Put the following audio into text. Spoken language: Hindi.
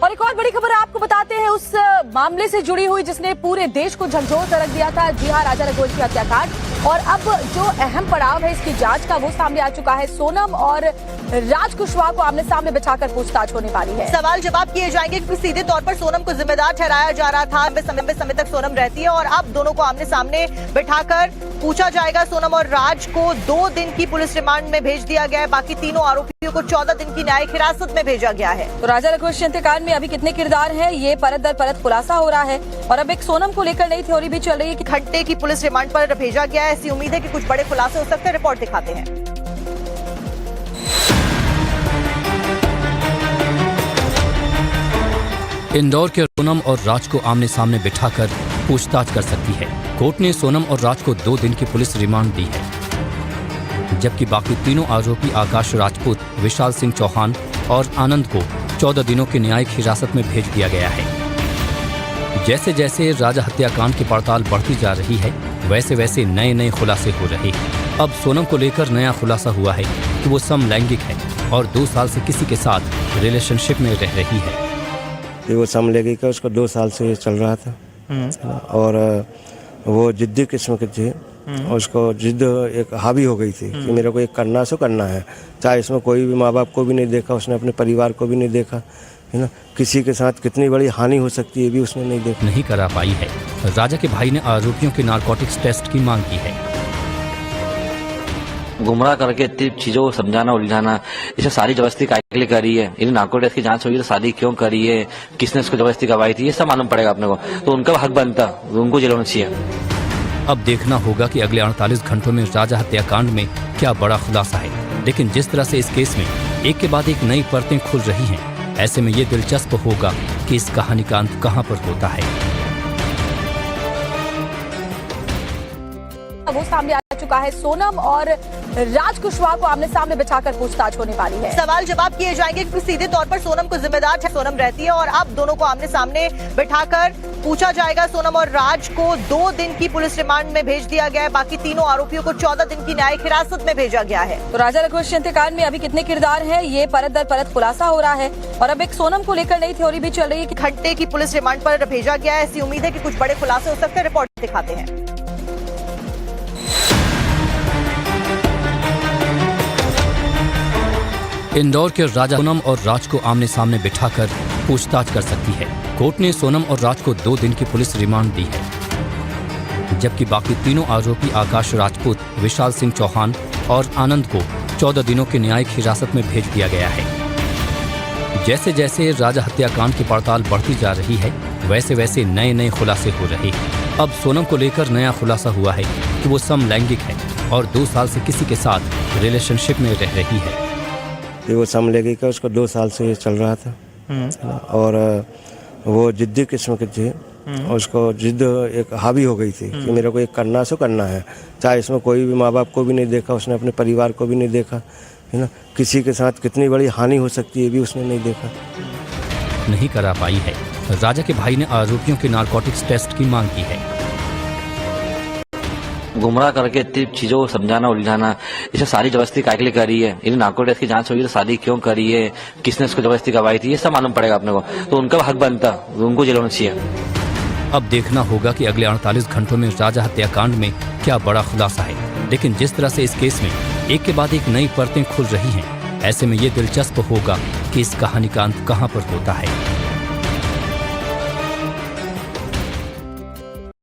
और एक और बड़ी खबर आपको बताते हैं उस मामले से जुड़ी हुई जिसने पूरे देश को झकझोर कर रख दिया था। जी हां, राजा रघुवंशी हत्याकांड। और अब जो अहम पड़ाव है इसकी जांच का वो सामने आ चुका है। सोनम और राज कुशवाहा को आमने सामने बिठाकर पूछताछ होने वाली है। सवाल जवाब किए जाएंगे क्योंकि सीधे तौर पर सोनम को जिम्मेदार ठहराया जा रहा था। लंबे समय तक सोनम रहती है और अब दोनों को आमने सामने बिठाकर पूछा जाएगा। सोनम और राज को 2 दिन की पुलिस रिमांड में भेज दिया गया है। बाकी तीनों आरोपियों को 14 दिन की न्यायिक हिरासत में भेजा गया है। तो राजा रघुवंशी हत्याकांड में अभी कितने किरदार हैं ये परत दर परत खुलासा हो रहा है। और अब एक सोनम को लेकर नई थ्योरी भी चल रही है कि घंटे की पुलिस रिमांड पर भेजा गया है। ऐसी उम्मीद है कि कुछ बड़े खुलासे हो सकते हैं। रिपोर्ट दिखाते हैं। इंदौर के सोनम और राज को आमने सामने बिठाकर पूछताछ कर सकती है। कोर्ट ने सोनम और राज को 2 दिन की पुलिस रिमांड दी है, जबकि बाकी तीनों आरोपी आकाश राजपूत, विशाल सिंह चौहान और आनंद को 14 दिनों की न्यायिक हिरासत में भेज दिया गया है। जैसे जैसे राजा हत्याकांड की पड़ताल बढ़ती जा रही है, वैसे वैसे नए नए खुलासे हो रहे हैं। अब सोनम को लेकर नया खुलासा हुआ है कि वो समलैंगिक है और 2 साल से किसी के साथ रिलेशनशिप में रह रही है। वो समलैंगिक है, उसको 2 साल से ये चल रहा था और वो जिद्दी किस्म के थे। उसको जिद एक हावी हो गई थी कि मेरे को एक करना सो करना है, चाहे इसमें कोई भी माँ बाप को भी नहीं देखा, उसने अपने परिवार को भी नहीं देखा, है ना। किसी के साथ कितनी बड़ी हानि हो सकती है ये भी उसने नहीं देखा। नहीं करा पाई है। राजा के भाई ने आरोपियों के नारकोटिक्स टेस्ट की मांग की है। गुमराह करके इतनी चीजों को समझाना, उलझाना, इसे सारी जबरदस्ती काहे के लिए करी है, इन्हें नारकोटिक्स की जांच होगी तो शादी क्यों करी है, किसने इसको जबरदस्ती करवाई थी, ये सब मालूम पड़ेगा अपने को। तो उनका हक बनता, उनको जेल होना चाहिए। अब देखना होगा कि अगले 48 घंटों में राजा हत्याकांड में क्या बड़ा खुलासा है। लेकिन जिस तरह से इस केस में एक के बाद एक नई परतें खुल रही हैं, ऐसे में ये दिलचस्प होगा कि इस कहानी का अंत कहां पर होता है। वो सामने आ चुका है। सोनम और राज कुशवाहा को आमने सामने बिठाकर पूछताछ होने वाली है। सवाल जवाब किए जाएंगे क्योंकि सीधे तौर पर सोनम को जिम्मेदार सोनम रहती है और अब दोनों को आमने सामने बिठाकर पूछा जाएगा। सोनम और राज को 2 दिन की पुलिस रिमांड में भेज दिया गया है। बाकी तीनों आरोपियों को 14 दिन की न्यायिक हिरासत में भेजा गया है। तो राजा रघुवंशी हत्याकांड में अभी कितने किरदार हैं ये परत दर परत खुलासा हो रहा है। और अब एक सोनम को लेकर नई थ्योरी भी चल रही है कि घंटे की पुलिस रिमांड पर भेजा गया है। ऐसी उम्मीद है कि कुछ बड़े खुलासे हो सकते हैं। रिपोर्ट दिखाते हैं। इंदौर के राजा सोनम और राज को आमने सामने बिठाकर पूछताछ कर सकती है। कोर्ट ने सोनम और राज को 2 दिन की पुलिस रिमांड दी है, जबकि बाकी तीनों आरोपी आकाश राजपूत, विशाल सिंह चौहान और आनंद को 14 दिनों की न्यायिक हिरासत में भेज दिया गया है। जैसे जैसे राजा हत्याकांड की पड़ताल बढ़ती जा रही है, वैसे वैसे नए नए खुलासे हो रहे हैं। अब सोनम को लेकर नया खुलासा हुआ है कि वो समलैंगिक है और 2 साल से किसी के साथ रिलेशनशिप में रह रही है। वो समलैंगिक है, उसको 2 साल से ये चल रहा था और वो जिद्दी किस्म के थे। उसको जिद एक हावी हो गई थी कि मेरे को एक करना सो करना है, चाहे इसमें कोई भी माँ बाप को भी नहीं देखा, उसने अपने परिवार को भी नहीं देखा, है ना। किसी के साथ कितनी बड़ी हानि हो सकती है ये भी उसने नहीं देखा। नहीं करा पाई है। राजा के भाई ने आरोपियों के नारकोटिक्स टेस्ट की मांग की है। गुमराह करके इतनी चीजों को समझाना, उलझाना, इसे सारी जबरदस्ती काहे के लिए करी है, इन्हें नारकोटिक्स की जांच होगी तो शादी क्यों करी है, किसने इसको जबरदस्ती करवाई थी, ये सब मालूम पड़ेगा अपने को। तो उनका हक बनता, उनको जेल होना चाहिए। अब देखना होगा कि अगले 48 घंटों में राजा हत्याकांड में क्या बड़ा खुलासा है। लेकिन जिस तरह से इस केस में एक के बाद एक नई परतें खुल रही हैं, ऐसे में ये दिलचस्प होगा कि इस कहानी का अंत कहां पर होता है।